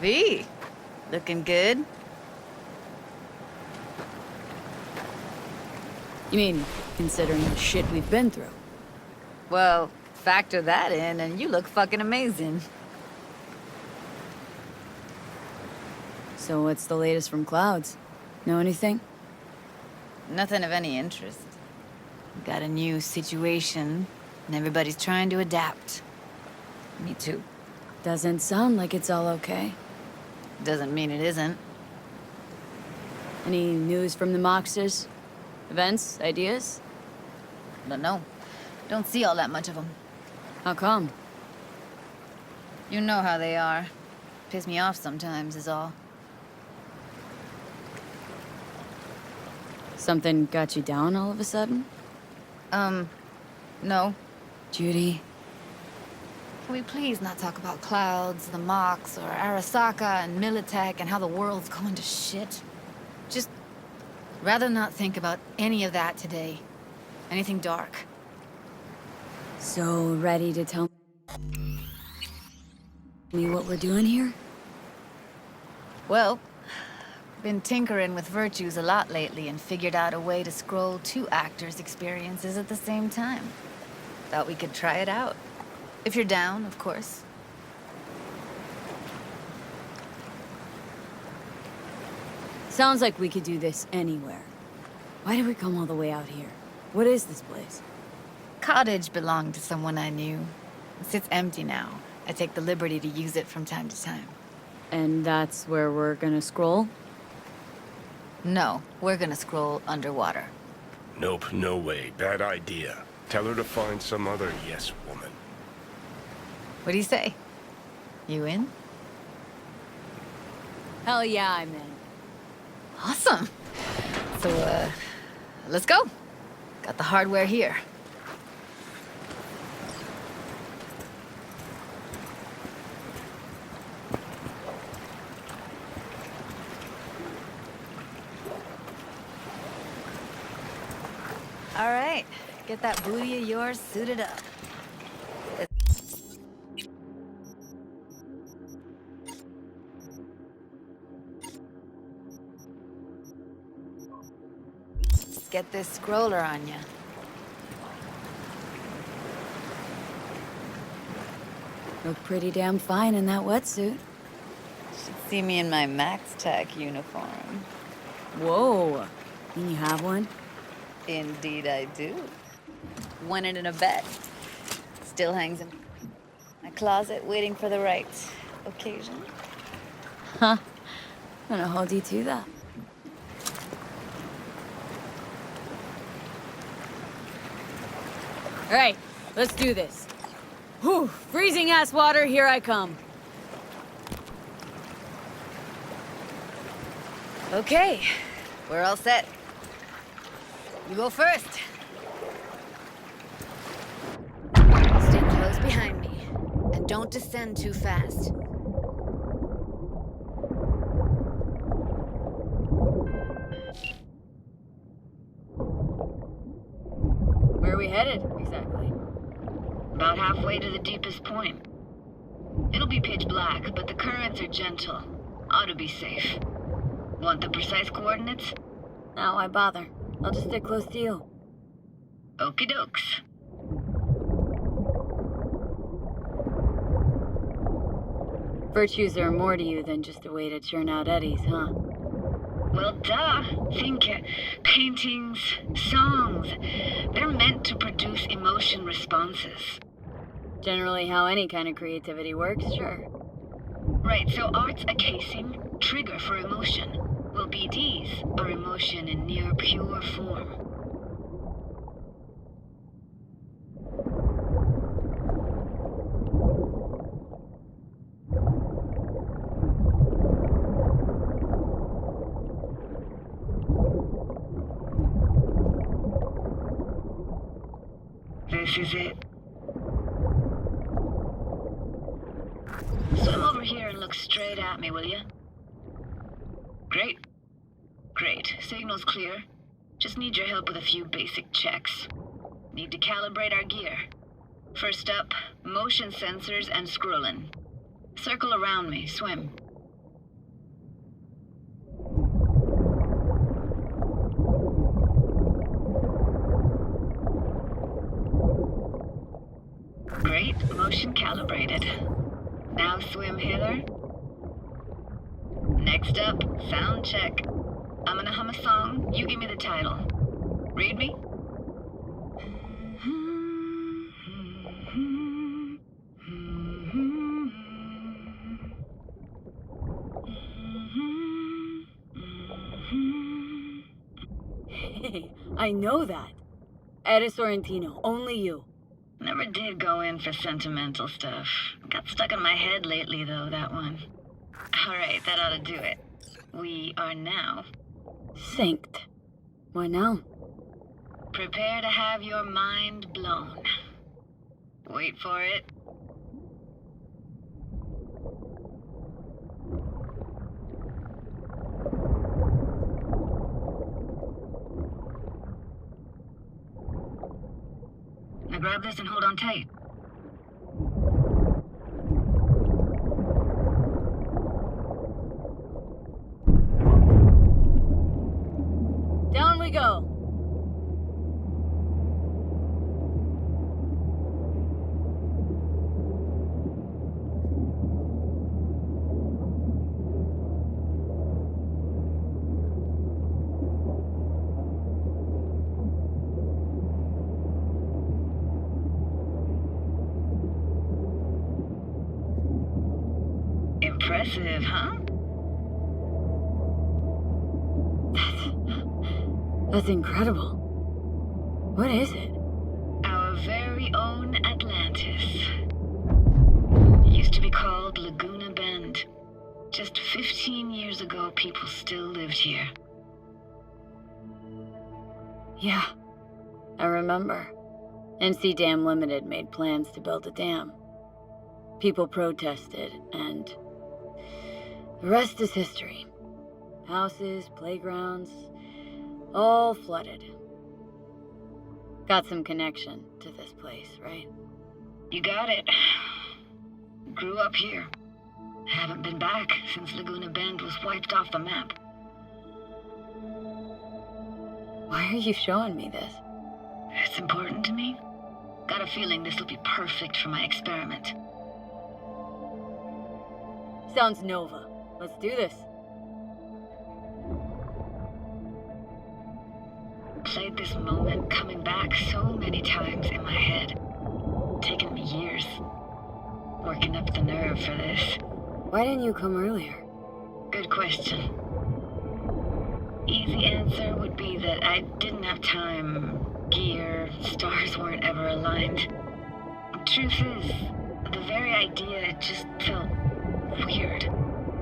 V, looking good. You mean, considering the shit we've been through? Well, factor that in and you look fucking amazing. So what's the latest from Clouds? Know anything? Nothing of any interest. Got a new situation, and everybody's trying to adapt. Me too. Doesn't sound like it's all okay. Doesn't mean it isn't. Any news from the Moxers? Events? Ideas? Don't know. Don't see all that much of them. How come? You know how they are. Piss me off sometimes is all. Something got you down all of a sudden? No. Judy? Can we please not talk about Clouds, the Mox, or Arasaka and Militech and how the world's going to shit? Just rather not think about any of that today. Anything dark. So ready to tell me what we're doing here? Well, been tinkering with virtues a lot lately and figured out a way to scroll two actors' experiences at the same time. Thought we could try it out. If you're down, of course. Sounds like we could do this anywhere. Why did we come all the way out here? What is this place? Cottage belonged to someone I knew. It sits empty now. I take the liberty to use it from time to time. And that's where we're gonna scroll? No, we're gonna scroll underwater. Nope, no way. Bad idea. Tell her to find some other yes woman. What do you say? You in? Hell yeah, I'm in. Awesome. So, let's go. Got the hardware here. All right, get that booty of yours suited up. Let's get this scroller on ya. Look pretty damn fine in that wetsuit. Should see me in my Max Tech uniform. Whoa. Mean you have one? Indeed I do. Won it in a bet. Still hangs in my closet waiting for the right occasion. Huh. I'm gonna hold you to that. All right, let's do this. Whew, freezing ass water, here I come. Okay, we're all set. You go first. Stay close behind me, and don't descend too fast. Where are we headed, exactly? About halfway to the deepest point. It'll be pitch black, but the currents are gentle. Ought to be safe. Want the precise coordinates? No, why bother? I'll just stick close to you. Okie dokes. Virtues are more to you than just a way to churn out eddies, huh? Well, duh. Think paintings, songs. They're meant to produce emotion responses. Generally how any kind of creativity works, sure. Right, so art's a casing, trigger for emotion. Well, BDs are emotion in near pure form. This is it. Swim over here and look straight at me, will you? Great. Great. Signal's clear. Just need your help with a few basic checks. Need to calibrate our gear. First up, motion sensors and scrolling. Circle around me, swim. inhaler. Next up, sound check. I'm gonna hum a song. You give me the title. Read me? Hey, I know that. Ed Sorrentino, only you. Never did go in for sentimental stuff. Got stuck in my head lately, though, that one. Alright, that ought to do it. We are now. Synced. What now? Prepare to have your mind blown. Wait for it. Now grab this and hold on tight. Down we go. Impressive, huh? That's incredible. What is it? Our very own Atlantis. Used to be called Laguna Bend. Just 15 years ago, people still lived here. Yeah, I remember. NC Dam Limited made plans to build a dam. People protested, and the rest is history. Houses, playgrounds, all flooded. Got some connection to this place, right? You got it. Grew up here. Haven't been back since Laguna Bend was wiped off the map. Why are you showing me this? It's important to me. Got a feeling this will be perfect for my experiment. Sounds Nova. Let's do this. Played this moment coming back so many times in my head. Taken me years. Working up the nerve for this. Why didn't you come earlier? Good question. Easy answer would be that I didn't have time, gear, stars weren't ever aligned. Truth is, the very idea, it just felt weird.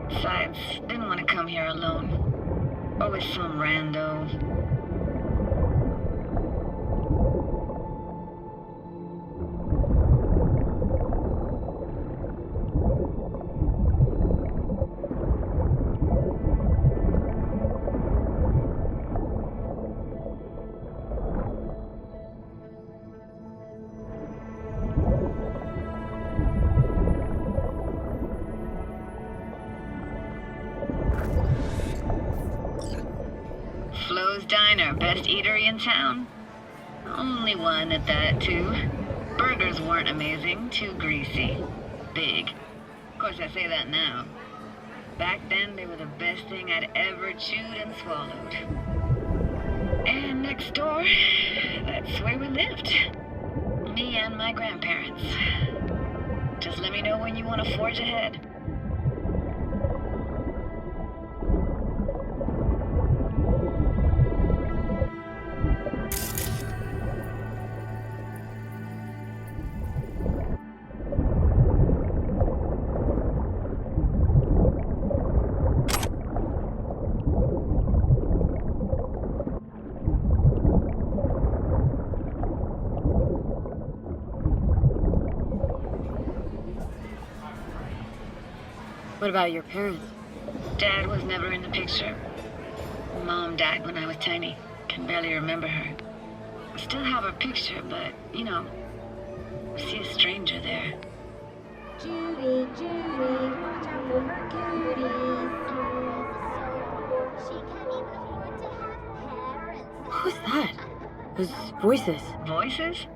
Besides, didn't want to come here alone. Or with some rando. Flo's Diner, best eatery in town. Only one at that, too. Burgers weren't amazing, too greasy. Big. Of course, I say that now. Back then, they were the best thing I'd ever chewed and swallowed. And next door, that's where we lived. Me and my grandparents. Just let me know when you want to forge ahead. What about your parents? Dad was never in the picture. Mom died when I was tiny. Can barely remember her. Still have her picture, but, you know, see a stranger there. Judy, Judy, watch out for her cuties. She can't even afford to have parents. What was that? Those voices. Voices?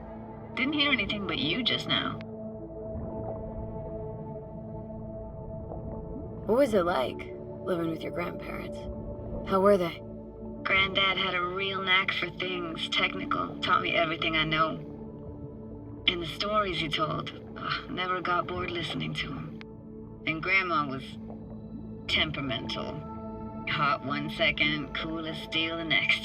Didn't hear anything but you just now. What was it like, living with your grandparents? How were they? Granddad had a real knack for things technical, taught me everything I know. And the stories he told, never got bored listening to him. And Grandma was temperamental. Hot one second, cool as steel the next.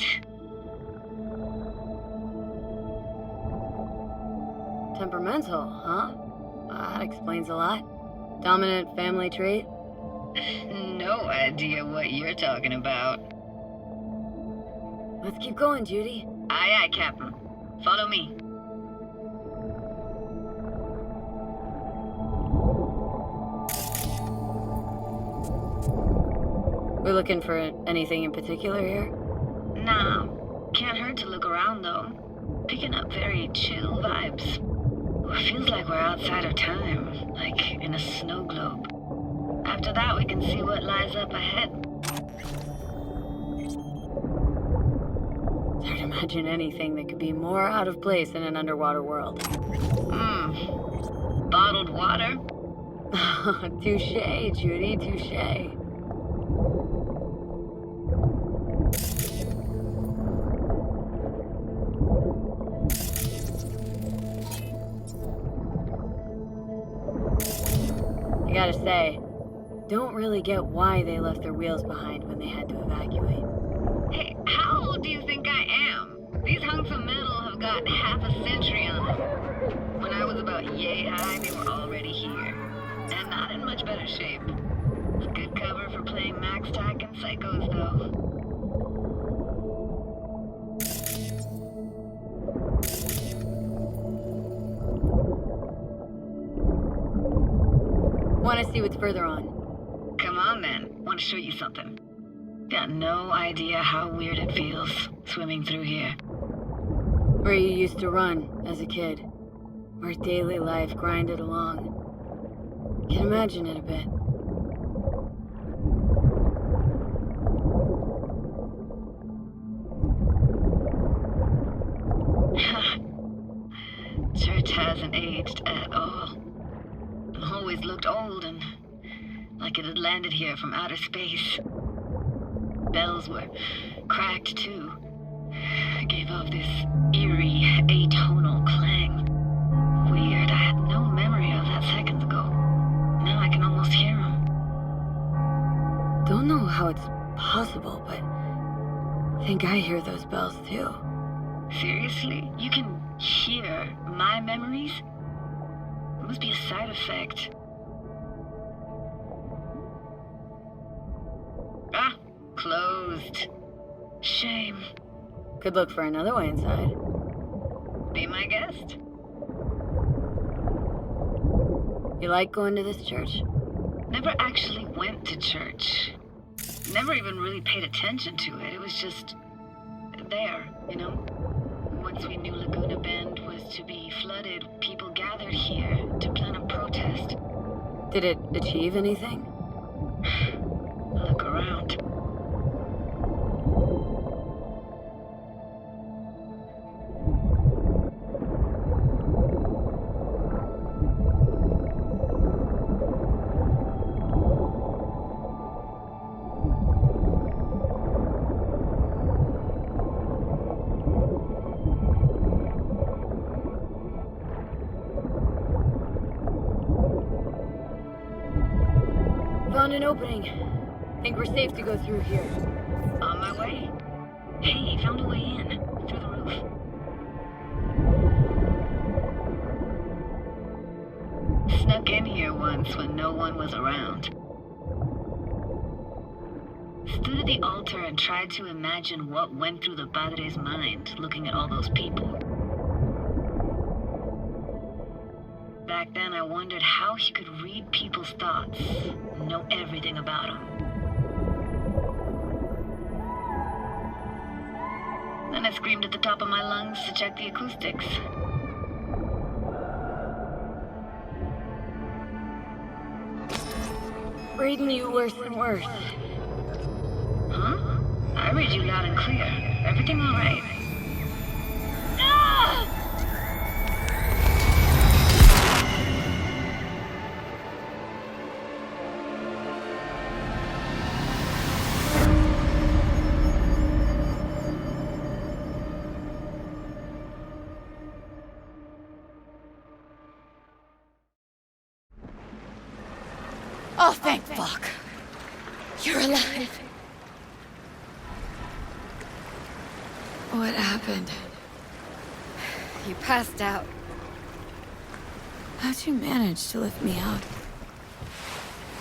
Temperamental, huh? That explains a lot. Dominant family trait? No idea what you're talking about. Let's keep going, Judy. Aye, aye, Captain. Follow me. We're looking for anything in particular here? Nah, can't hurt to look around though. Picking up very chill vibes. Feels like we're outside of time, like in a snow globe. After that, we can see what lies up ahead. It's hard to imagine anything that could be more out of place in an underwater world. Bottled water? Touche, Judy, touche. I gotta say, don't really get why they left their wheels behind when they had to evacuate. Hey, how old do you think I am? These hunks of metal have got half a century on them. When I was about yay high, they were already here. And not in much better shape. It's good cover for playing Max Tack and Psychos, though. Want to see what's further on? Come on, then. Want to show you something. Got no idea how weird it feels, swimming through here. Where you used to run as a kid. Where daily life grinded along. Can imagine it a bit. Church hasn't aged at all. Always looked old and like it had landed here from outer space. Bells were cracked too. Gave off this eerie, atonal clang. Weird, I had no memory of that seconds ago. Now I can almost hear them. Don't know how it's possible, but I think I hear those bells too. Seriously? You can hear my memories? It must be a side effect. Ah, closed. Shame. Could look for another way inside. Be my guest. You like going to this church? Never actually went to church. Never even really paid attention to it. It was just there, you know? Once we knew Laguna Bend was to be flooded, people gathered here to plan a protest. Did it achieve anything? Look around. Found an opening. Think we're safe to go through here. On my way. Hey, found a way in. Through the roof. Snuck in here once when no one was around. Stood at the altar and tried to imagine what went through the Padre's mind looking at all those people. Back then, I wondered how he could read people's thoughts, know everything about them. Then I screamed at the top of my lungs to check the acoustics. Reading you worse and worse. Huh? I read you loud and clear. Everything all right? You're alive. What happened? You passed out. How'd you manage to lift me up?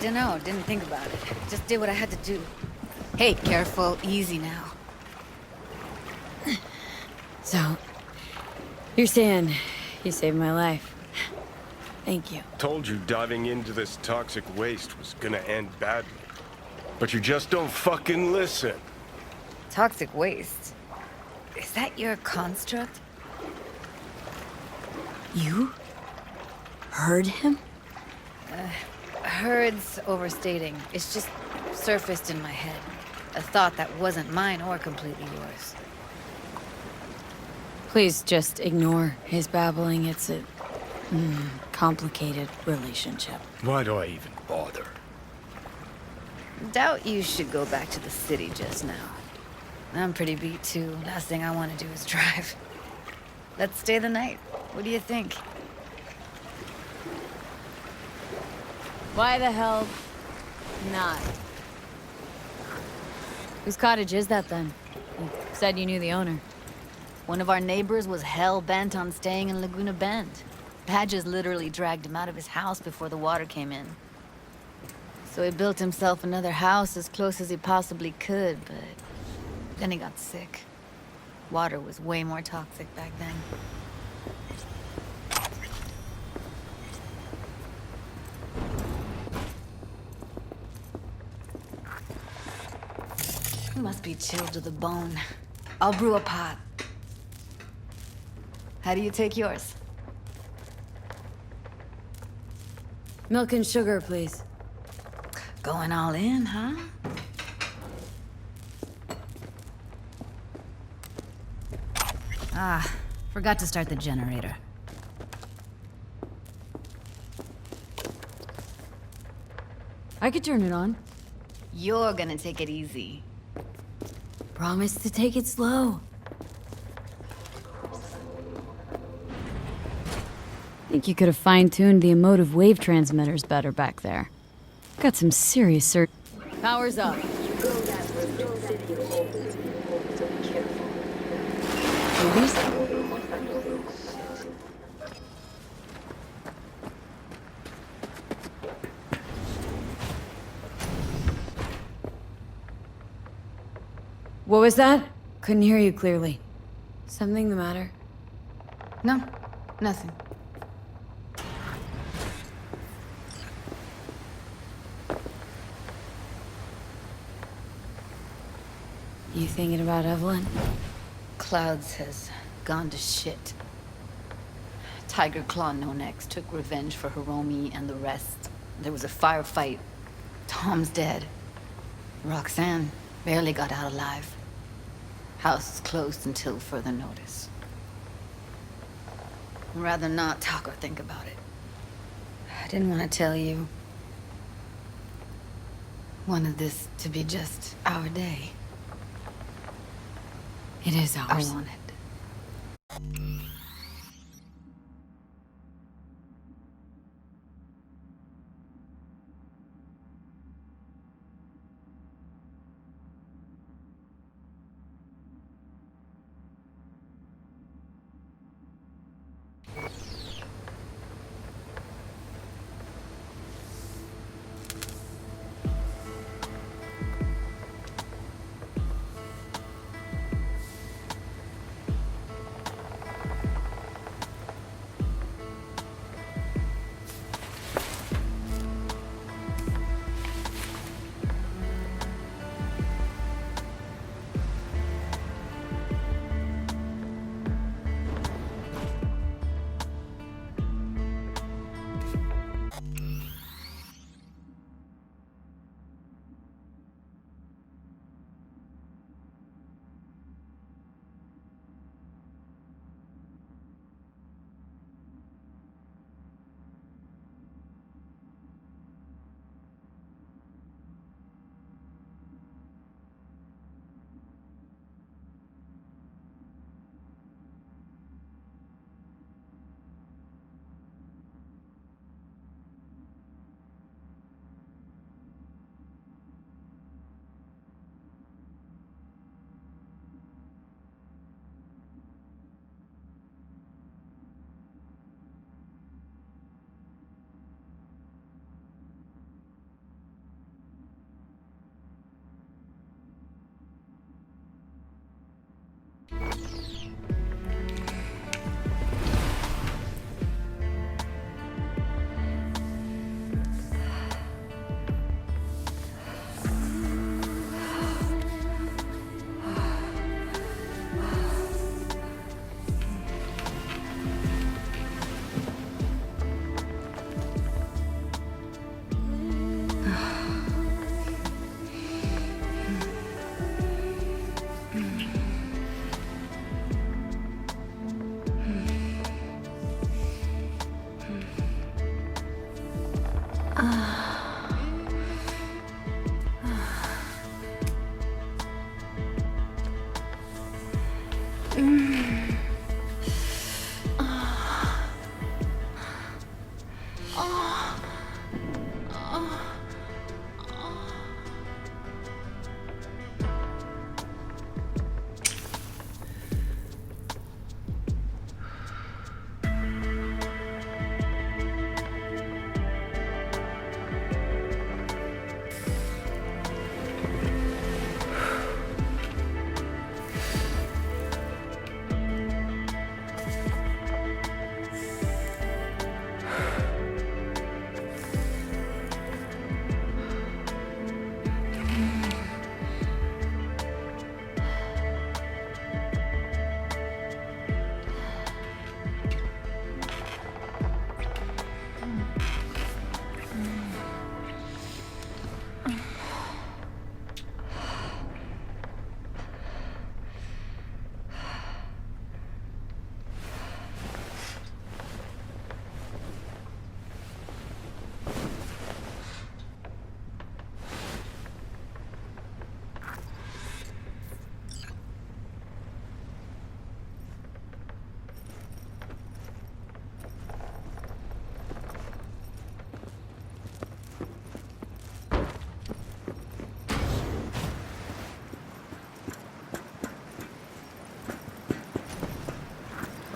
Dunno, didn't think about it. Just did what I had to do. Hey, careful, easy now. So, you're saying you saved my life. Thank you. Told you diving into this toxic waste was gonna end badly. But you just don't fucking listen. Toxic waste? Is that your construct? You? Heard him? Heard's overstating. It's just surfaced in my head. A thought that wasn't mine or completely yours. Please just ignore his babbling. It's a complicated relationship. Why do I even bother? Doubt you should go back to the city just now. I'm pretty beat too. Last thing I want to do is drive. Let's stay the night. What do you think? Why the hell not? Whose cottage is that then? You said you knew the owner. One of our neighbors was hell-bent on staying in Laguna Bend. Badges literally dragged him out of his house before the water came in. So he built himself another house as close as he possibly could, but then he got sick. Water was way more toxic back then. You must be chilled to the bone. I'll brew a pot. How do you take yours? Milk and sugar, please. Going all in, huh? Ah, forgot to start the generator. I could turn it on. You're gonna take it easy. Promise to take it slow. Think you could have fine-tuned the emotive wave transmitters better back there. Got some serious Power's up. Movies? What was that? Couldn't hear you clearly. Something the matter? No, nothing. You thinking about Evelyn? Clouds has gone to shit. Tiger Claw No Next took revenge for Hiromi and the rest. There was a firefight. Tom's dead. Roxanne barely got out alive. House is closed until further notice. I'd rather not talk or think about it. I didn't want to tell you. Wanted this to be just our day. It is ours. I want it.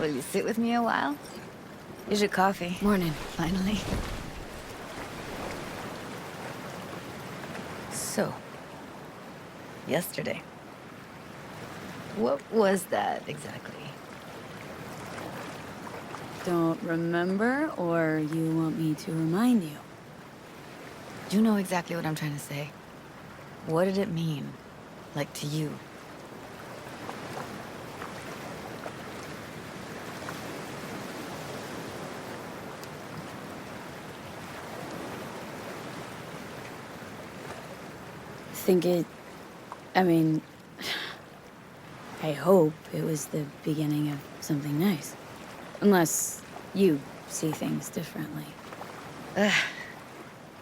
Will you sit with me a while? Here's your coffee. Morning. Finally. So, yesterday. What was that exactly? Don't remember, or you want me to remind you? You know exactly what I'm trying to say. What did it mean? Like, to you? I hope it was the beginning of something nice. Unless you see things differently. Ugh.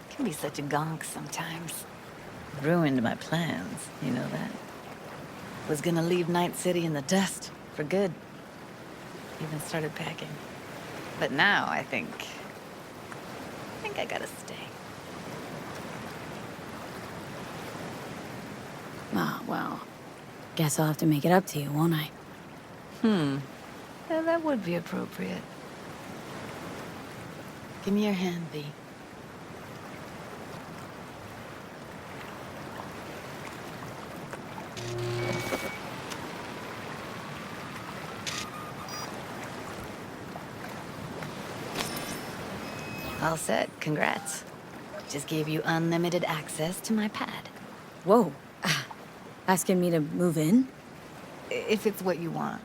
Can be such a gonk sometimes. Ruined my plans, you know that? Was gonna leave Night City in the dust, for good. Even started packing. But now I think I gotta stay. Ah, well, guess I'll have to make it up to you, won't I? Yeah, that would be appropriate. Give me your hand, V. All set. Congrats. Just gave you unlimited access to my pad. Whoa. Asking me to move in? If it's what you want.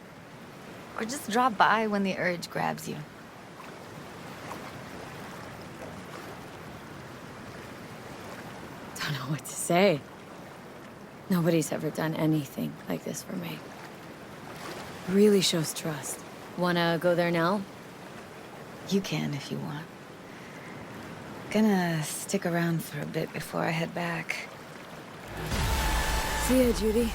Or just drop by when the urge grabs you. Don't know what to say. Nobody's ever done anything like this for me. Really shows trust. Wanna go there now? You can if you want. Gonna stick around for a bit before I head back. See ya, Judy.